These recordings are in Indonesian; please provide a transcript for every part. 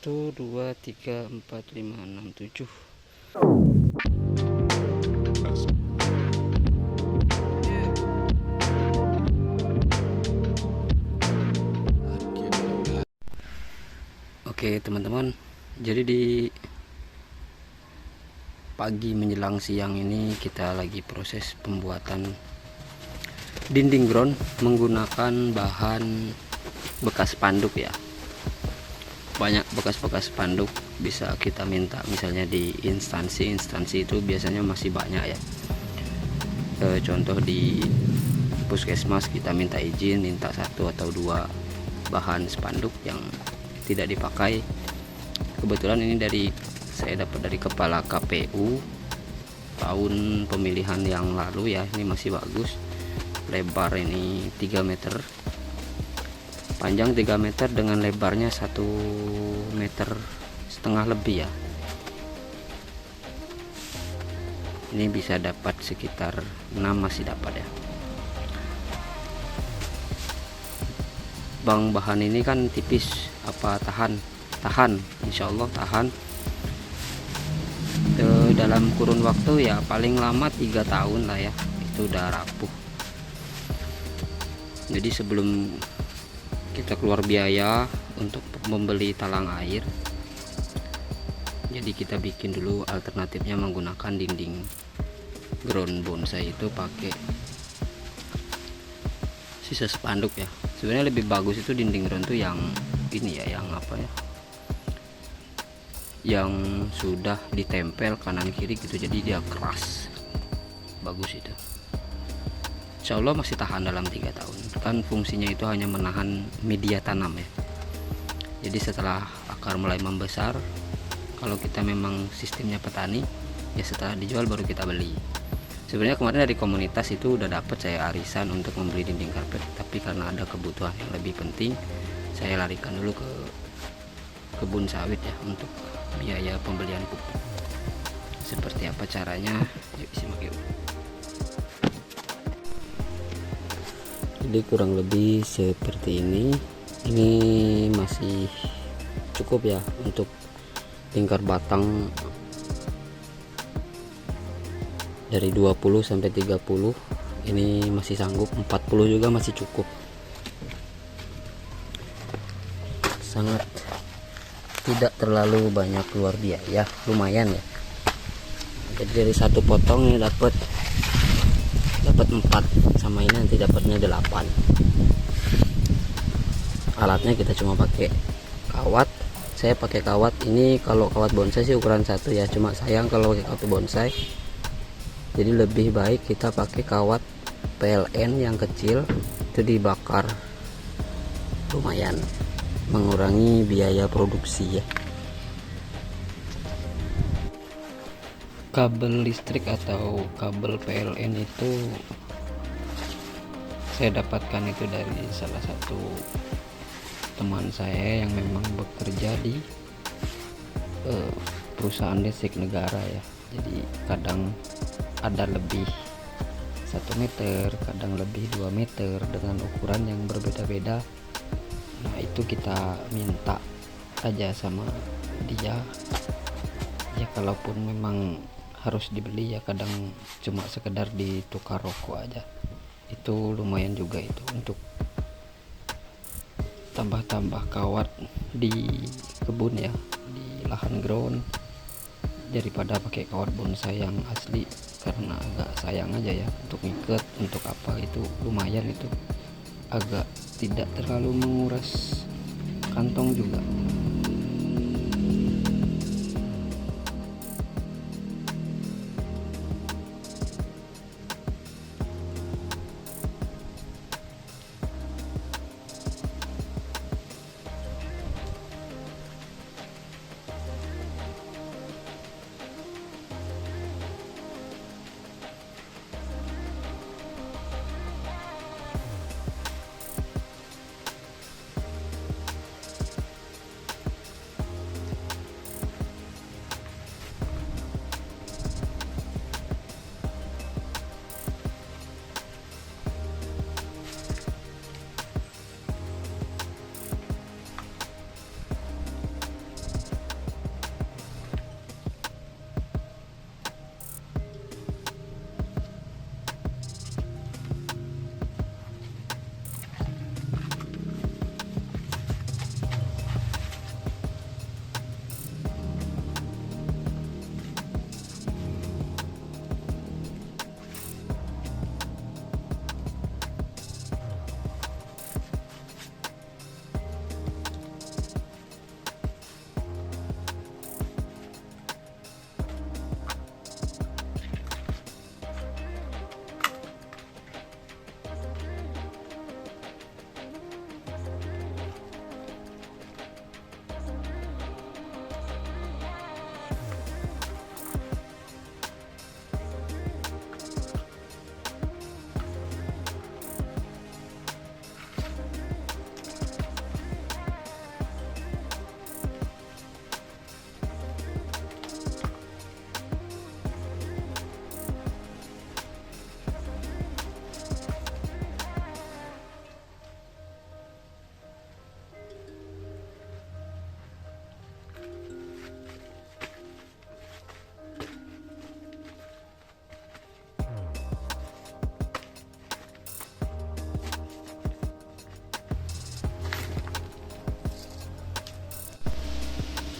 1 2 3 4 5 6 7. Oke teman-teman, jadi di pagi menjelang siang ini kita lagi proses pembuatan dinding ground menggunakan bahan bekas spanduk ya. Banyak bekas-bekas spanduk bisa kita minta, misalnya di instansi itu biasanya masih banyak ya. Contoh di puskesmas kita minta izin, minta 1 atau 2 bahan spanduk yang tidak dipakai. Kebetulan ini saya dapat dari kepala KPU tahun pemilihan yang lalu ya. Ini masih bagus, lebar ini 3 meter, panjang 3 meter dengan lebarnya 1,5 meter lebih ya. Ini bisa dapat sekitar 6, masih dapat ya. Bahan ini kan tipis, tahan, insya Allah tahan. Dalam kurun waktu ya paling lama 3 tahun lah ya, itu udah rapuh. Jadi sebelum kita keluar biaya untuk membeli talang air, jadi kita bikin dulu alternatifnya menggunakan dinding ground bonsai itu pakai sisa spanduk ya. Sebenarnya lebih bagus itu dinding ground tuh yang ini ya, yang apa ya, yang sudah ditempel kanan kiri gitu, jadi dia keras, bagus itu. Insya Allah masih tahan dalam 3 tahun. Kan fungsinya itu hanya menahan media tanam ya. Jadi setelah akar mulai membesar, kalau kita memang sistemnya petani ya, setelah dijual baru kita beli. Sebenarnya kemarin dari komunitas itu udah dapat saya arisan untuk membeli dinding karpet, tapi karena ada kebutuhan yang lebih penting, saya larikan dulu ke kebun sawit ya untuk biaya pembelian pupuk. Seperti apa caranya? Yuk simak yuk. Jadi kurang lebih seperti ini. Ini masih cukup ya untuk lingkar batang dari 20 sampai 30. Ini masih sanggup, 40 juga masih cukup. Sangat tidak terlalu banyak keluar biaya, lumayan ya. Jadi dari 1 potong ini dapat 4, sama ini nanti dapatnya 8. Alatnya kita cuma pakai kawat. Saya pakai kawat ini, kalau kawat bonsai sih ukuran 1 ya, cuma sayang kalau pakai kawat bonsai, jadi lebih baik kita pakai kawat PLN yang kecil, itu dibakar, lumayan mengurangi biaya produksi ya. Kabel listrik atau kabel PLN itu saya dapatkan itu dari salah satu teman saya yang memang bekerja di perusahaan listrik negara ya. Jadi kadang ada lebih 1 meter, kadang lebih 2 meter dengan ukuran yang berbeda-beda. Nah itu kita minta aja sama dia ya, kalaupun memang harus dibeli ya, kadang cuma sekedar ditukar rokok aja, itu lumayan juga itu untuk tambah-tambah kawat di kebun ya, di lahan ground, daripada pakai kawat bonsai yang asli, karena agak sayang aja ya untuk ngikat, untuk apa itu lumayan, itu agak tidak terlalu menguras kantong juga.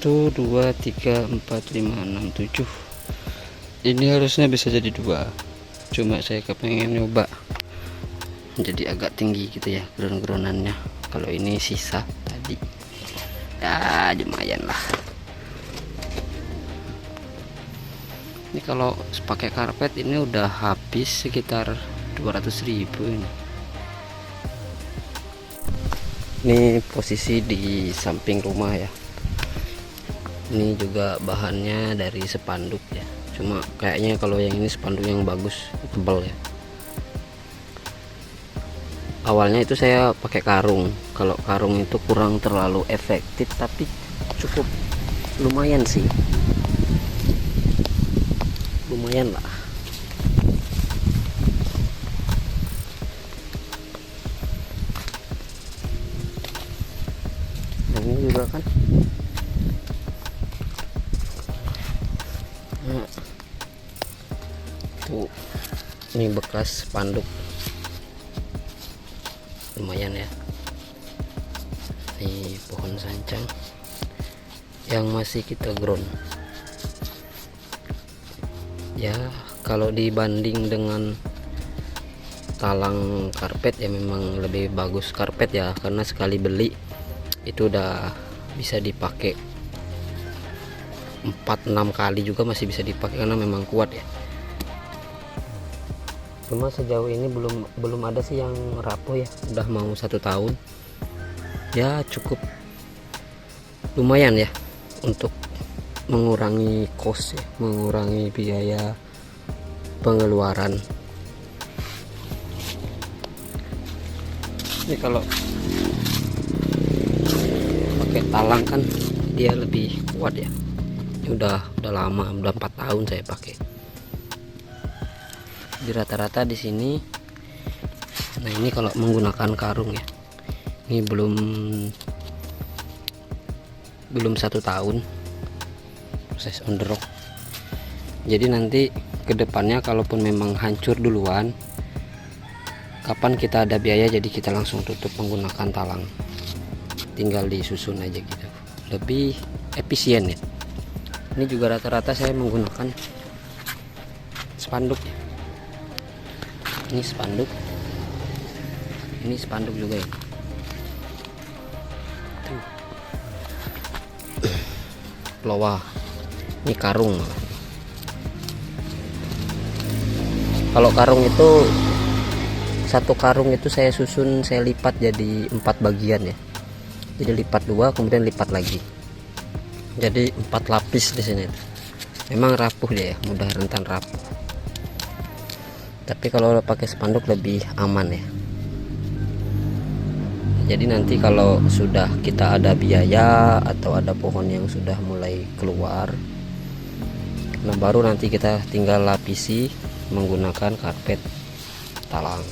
1 2 3 4 5 6 7. Ini harusnya bisa jadi 2, cuma saya kepengen nyoba jadi agak tinggi gitu ya ground-groundannya. Kalau ini sisa tadi ya lumayan lah. Ini kalau pakai karpet ini udah habis sekitar 200.000 ini. Ini posisi di samping rumah ya. Ini juga bahannya dari spanduk ya, cuma kayaknya kalau yang ini spanduk yang bagus, tebal ya. Awalnya itu saya pakai karung. Kalau karung itu kurang terlalu efektif, tapi cukup lumayan sih, lumayan lah. Nah, ini juga kan tuh, ini bekas spanduk lumayan ya. Ini pohon sancang yang masih kita ground ya. Kalau dibanding dengan talang karpet ya memang lebih bagus karpet ya, karena sekali beli itu udah bisa dipakai 4-6 kali juga masih bisa dipakai karena memang kuat ya. Cuma sejauh ini belum ada sih yang rapuh ya, udah mau 1 tahun ya, cukup lumayan ya untuk mengurangi cost ya, mengurangi biaya pengeluaran. Ini kalau pakai talang kan dia lebih kuat ya. Ini udah lama, udah 4 tahun saya pakai. Di rata-rata di sini. Nah, ini kalau menggunakan karung ya. Ini belum 1 tahun proses on the rock. Jadi nanti kedepannya kalaupun memang hancur duluan, kapan kita ada biaya jadi kita langsung tutup menggunakan talang, tinggal disusun aja gitu, lebih efisien ya. Ini juga rata-rata saya menggunakan spanduk ya. Ini spanduk juga ya. Tuh. Loa. Ini karung. Kalau karung itu satu karung itu saya susun, saya lipat jadi 4 bagian ya. Jadi lipat 2 kemudian lipat lagi. Jadi 4 lapis di sini. Memang rapuh dia ya, mudah rentan rapuh. Tapi kalau pakai spanduk lebih aman ya. Jadi nanti kalau sudah kita ada biaya atau ada pohon yang sudah mulai keluar, nah baru nanti kita tinggal lapisi menggunakan karpet talang.